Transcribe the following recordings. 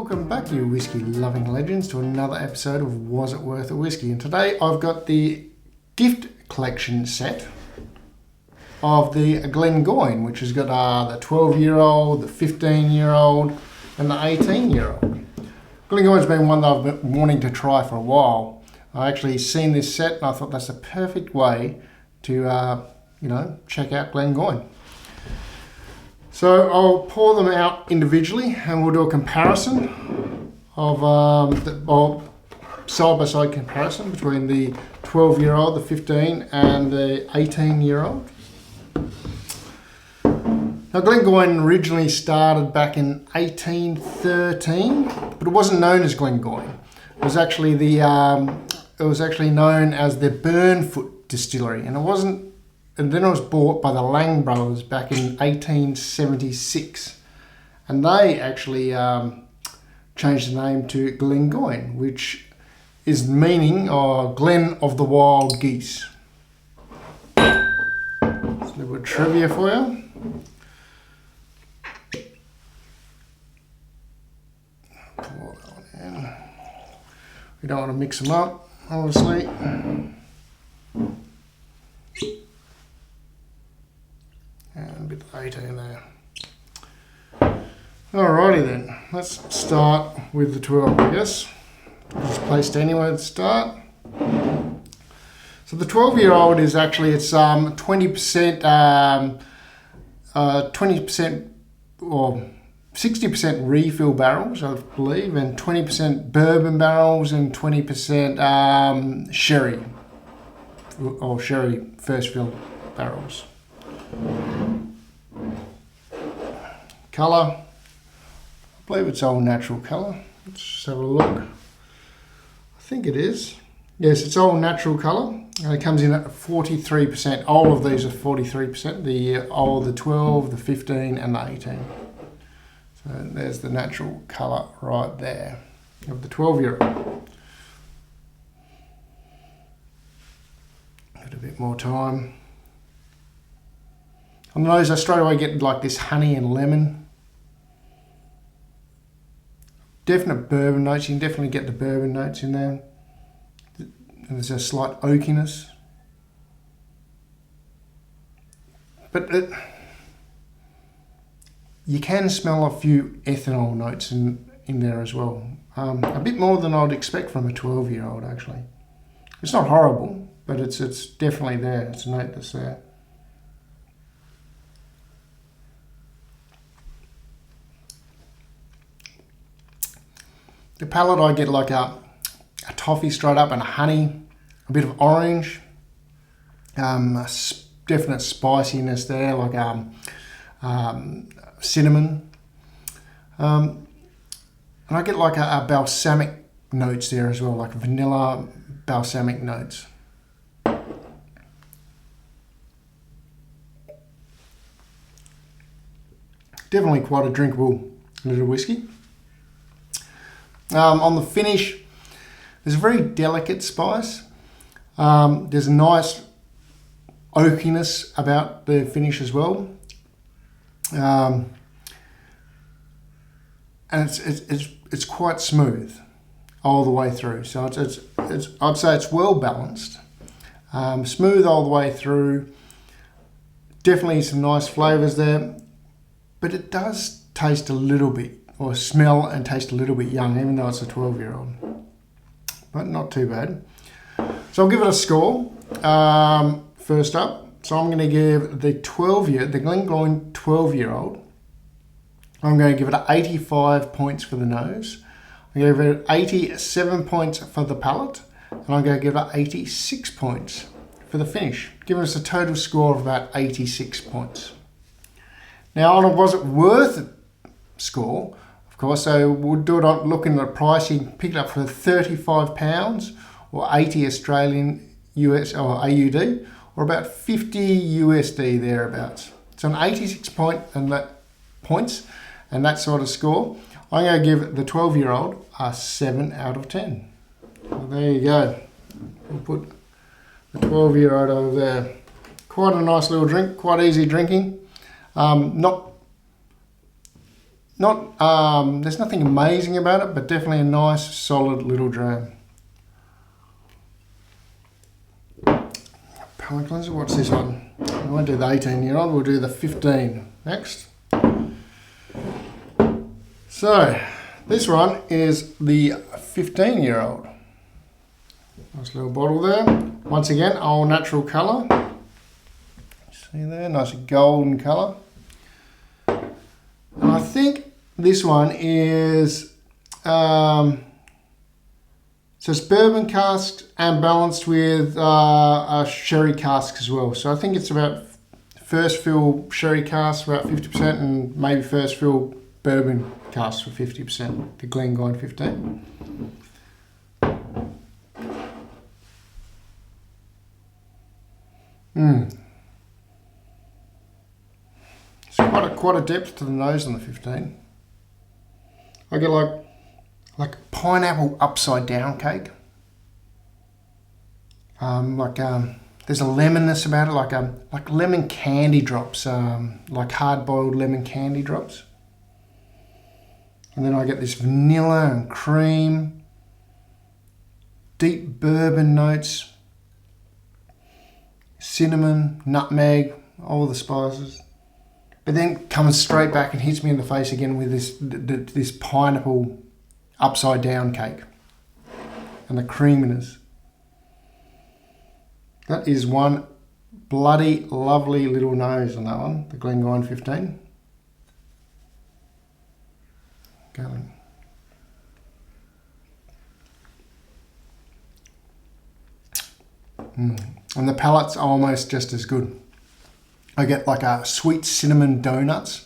Welcome back, you whiskey loving legends, to another episode of Was It Worth a Whiskey? And today I've got the gift collection set of the Glengoyne, which has got the 12-year-old, the 15-year-old and the 18-year-old. Glengoyne's been one that I've been wanting to try for a while. I actually seen this set and I thought that's the perfect way to check out Glengoyne. So I'll pour them out individually and we'll do a comparison of side-by-side comparison between the 12-year-old, the 15 and the 18-year-old. Now Glengoyne originally started back in 1813, but it wasn't known as Glengoyne. It was actually known as the Burnfoot Distillery, and then it was bought by the Lang brothers back in 1876. And they actually changed the name to Glengoyne, which is meaning Glen of the Wild Geese. Just a little bit of trivia for you. Pour that one in. We don't want to mix them up, obviously. And a bit of 18 there. Alrighty then, let's start with the 12, I guess. Just placed anywhere to start. So the 12-year-old is actually, it's 20% or 60% refill barrels, I believe, and 20% bourbon barrels and 20% sherry or sherry first fill barrels. Colour, I believe it's all natural colour. Let's just have a look. I think it is. Yes, it's all natural colour. And it comes in at 43%. All of these are 43%. The 12, the 15 and the 18. So there's the natural colour right there of the 12-year-old. Give it a bit more time. On the nose, I straight away get like this honey and lemon. Definite bourbon notes. You can definitely get the bourbon notes in there. And there's a slight oakiness. But you can smell a few ethanol notes in there as well. A bit more than I'd expect from a 12-year-old, actually. It's not horrible, but it's definitely there. It's a note that's there. The palate, I get like a toffee straight up and a honey, a bit of orange, definite spiciness there, like cinnamon. And I get like a balsamic notes there as well, like vanilla balsamic notes. Definitely quite a drinkable little whiskey. On the finish, there's a very delicate spice. There's a nice oakiness about the finish as well, and it's quite smooth all the way through. So I'd say it's well balanced, smooth all the way through. Definitely some nice flavours there, but it does taste a little bit, or smell and taste a little bit young, even though it's a 12-year-old. But not too bad. So I'll give it a score. First up, so I'm going to give the Glengoyne 12-year-old, I'm going to give it 85 points for the nose. I'm going to give it 87 points for the palate, and I'm going to give it 86 points for the finish, giving us a total score of about 86 points. Now, on a Was It Worth It score, of course, so we'll do it on looking at pricing, pick it up for £35 or 80 Australian US or AUD, or about 50 USD thereabouts. So an 86 points and that sort of score, I'm going to give the 12-year-old a 7 out of 10. So there you go. We'll put the 12-year-old over there. Quite a nice little drink, quite easy drinking. Not not there's nothing amazing about it, but definitely a nice solid little dram. Palate cleanser, what's this one? We won't do the 18-year-old, we'll do the 15 next. So this one is the 15-year-old. Nice little bottle there. Once again, all natural colour. See there, nice golden colour. And I think this one is, so it's bourbon casks and balanced with a sherry cask as well. So I think it's about first fill sherry cask about 50% and maybe first fill bourbon cask for 50%, the Glengoyne 15. It's quite a depth to the nose on the 15. I get like pineapple upside down cake. There's a lemonness about it, like lemon candy drops, like hard boiled lemon candy drops. And then I get this vanilla and cream, deep bourbon notes, cinnamon, nutmeg, all the spices. But then comes straight back and hits me in the face again with this pineapple upside down cake and the creaminess. That is one bloody lovely little nose on that one, the Glengoyne 15. Going. And the palate's almost just as good. I get like a sweet cinnamon donuts,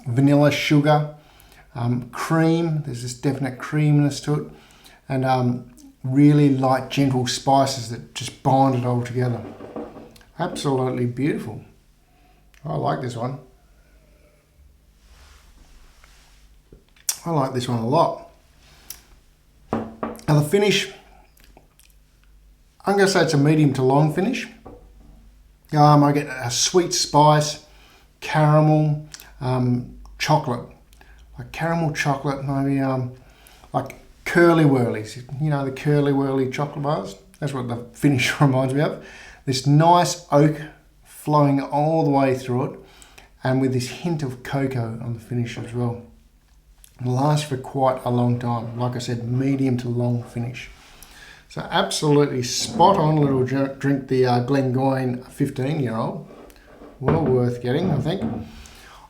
vanilla sugar, cream. There's this definite creaminess to it, and really light, gentle spices that just bind it all together. Absolutely beautiful. I like this one. I like this one a lot. Now the finish, I'm going to say it's a medium to long finish. I get a sweet spice, caramel, chocolate, like caramel chocolate, maybe like curly whirlies. You know, the curly whirly chocolate bars. That's what the finish reminds me of. This nice oak flowing all the way through it, and with this hint of cocoa on the finish as well. It lasts for quite a long time. Like I said, medium to long finish. So absolutely spot on little drink, the Glengoyne 15-year-old. Well worth getting, I think.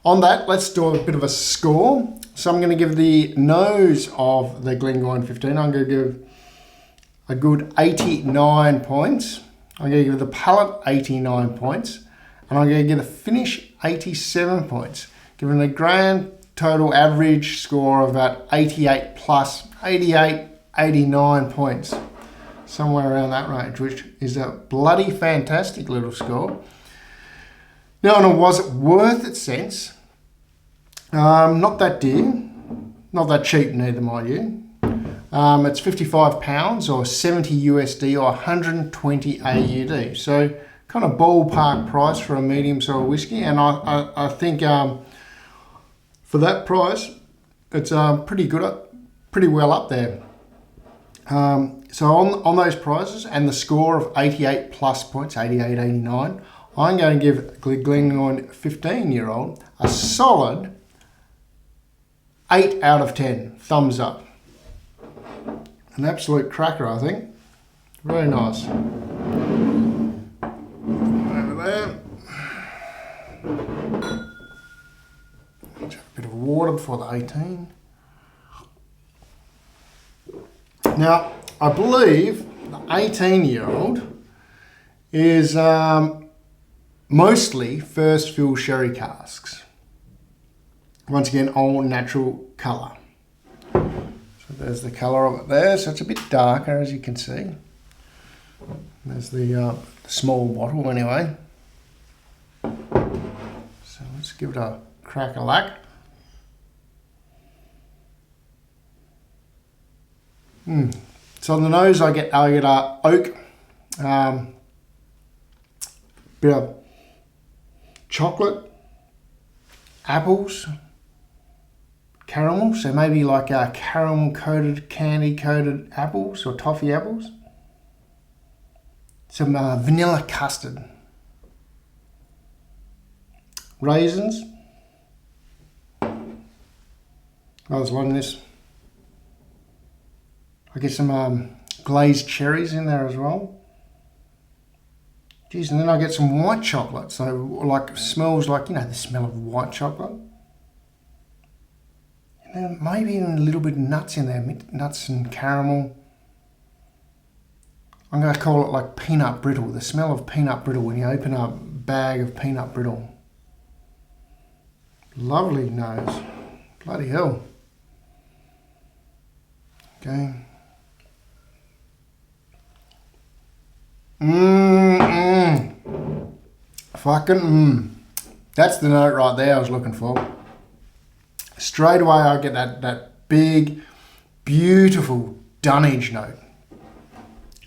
On that, let's do a bit of a score. So I'm going to give the nose of the Glengoyne 15, I'm going to give a good 89 points. I'm going to give the palate 89 points. And I'm going to give the finish 87 points, giving a grand total average score of about 88 plus, 88, 89 points. Somewhere around that range, which is a bloody fantastic little score. Now, and was it worth its cents? Not that dear, not that cheap neither, mind you. It's £55 or 70 USD or 120 AUD. So kind of ballpark price for a medium sour whiskey, and I think for that price, it's pretty good, pretty well up there. So on those prices and the score of 88 plus points, 88, 89, I'm going to give the Glengoyne 15-year-old a solid 8 out of 10, thumbs up. An absolute cracker, I think. Very nice. Over there. Let's have a bit of water before the 18. Now, I believe the 18-year-old is mostly first fill sherry casks. Once again, all natural colour. So there's the colour of it there. So it's a bit darker, as you can see. There's the small bottle anyway. So let's give it a crack a lack. So on the nose, I get oak, bit of chocolate, apples, caramel, so maybe like caramel coated, candy coated apples or toffee apples. Some vanilla custard. Raisins. I was loving this. I get some glazed cherries in there as well. Geez, and then I get some white chocolate. So like smells like, you know, the smell of white chocolate. And then maybe even a little bit of nuts in there, nuts and caramel. I'm going to call it like peanut brittle, the smell of peanut brittle when you open a bag of peanut brittle. Lovely nose. Bloody hell. Okay. Fucking That's the note right there I was looking for. Straight away I get that big, beautiful dunnage note.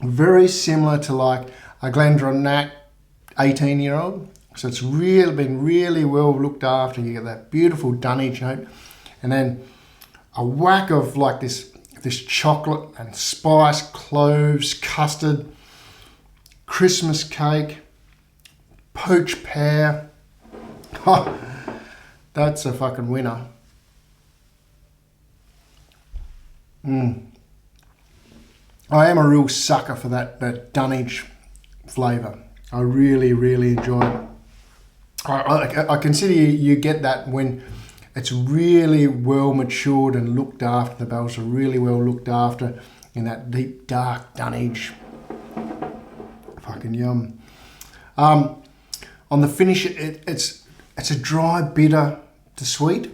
Very similar to like a Glengoyne 18-year-old. So it's really been really well looked after. You get that beautiful dunnage note, and then a whack of like this chocolate and spice, cloves, custard, Christmas cake, poached pear. Oh, that's a fucking winner. I am a real sucker for that dunnage flavour. I really, really enjoy it. I consider you get that when it's really well matured and looked after. The barrels are really well looked after in that deep, dark dunnage. Fucking yum. On the finish, it's a dry, bitter to sweet.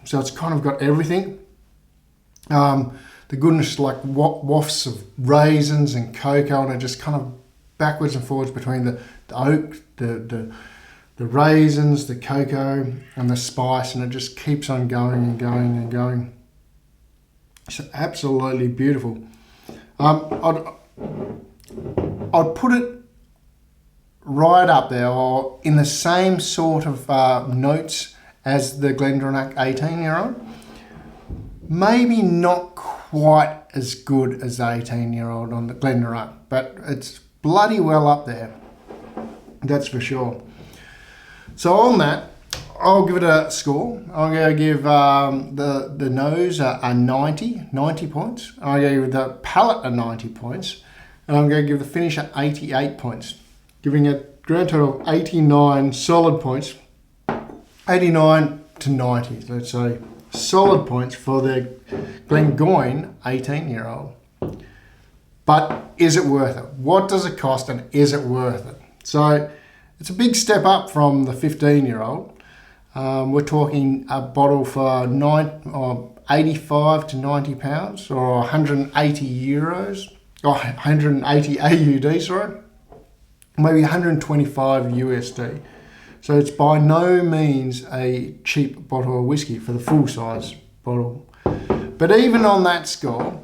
So it's kind of got everything. The goodness, like wafts of raisins and cocoa, and it just kind of backwards and forwards between the oak, the raisins, the cocoa, and the spice, and it just keeps on going and going and going. It's absolutely beautiful. I'd put it right up there, or in the same sort of notes as the Glengoyne 18-year-old. Maybe not quite as good as the 18-year-old on the Glengoyne, but it's bloody well up there. That's for sure. So on that, I'll give it a score. I'm going to give the nose a 90 points. I'm going to give the palate a 90 points. And I'm going to give the finish a 88 points, giving a grand total of 89 solid points, 89 to 90, let's say. Solid points for the Glengoyne 18-year-old. But is it worth it? What does it cost, and is it worth it? So it's a big step up from the 15-year-old. We're talking a bottle for 85 to 90 pounds, or 180 euros, or 180 AUD, sorry, maybe 125 USD. So it's by no means a cheap bottle of whiskey for the full size bottle. But even on that score,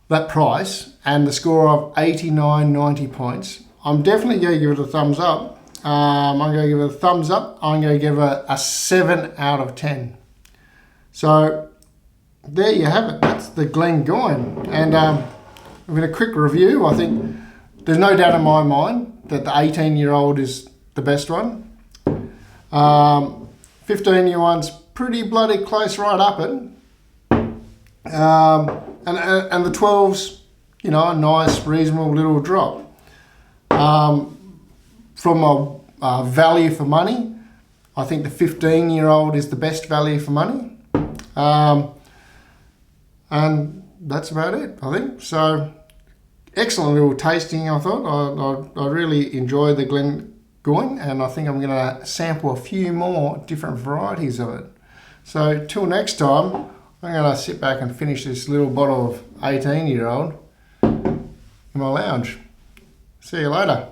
that price, and the score of 89, 90 points, I'm definitely going to give it a thumbs up. I'm going to give it a thumbs up. I'm going to give it a 7 out of 10. So there you have it. That's the Glengoyne. And with a quick review, I think there's no doubt in my mind that the 18-year-old is the best one. 15-year one's pretty bloody close right up it. And the 12's, you know, a nice, reasonable little drop. From a value for money, I think the 15-year-old is the best value for money. And that's about it, I think. So, excellent little tasting, I thought. I really enjoyed the Glengoyne, and I think I'm going to sample a few more different varieties of it. So, till next time, I'm going to sit back and finish this little bottle of 18-year-old in my lounge. See you later.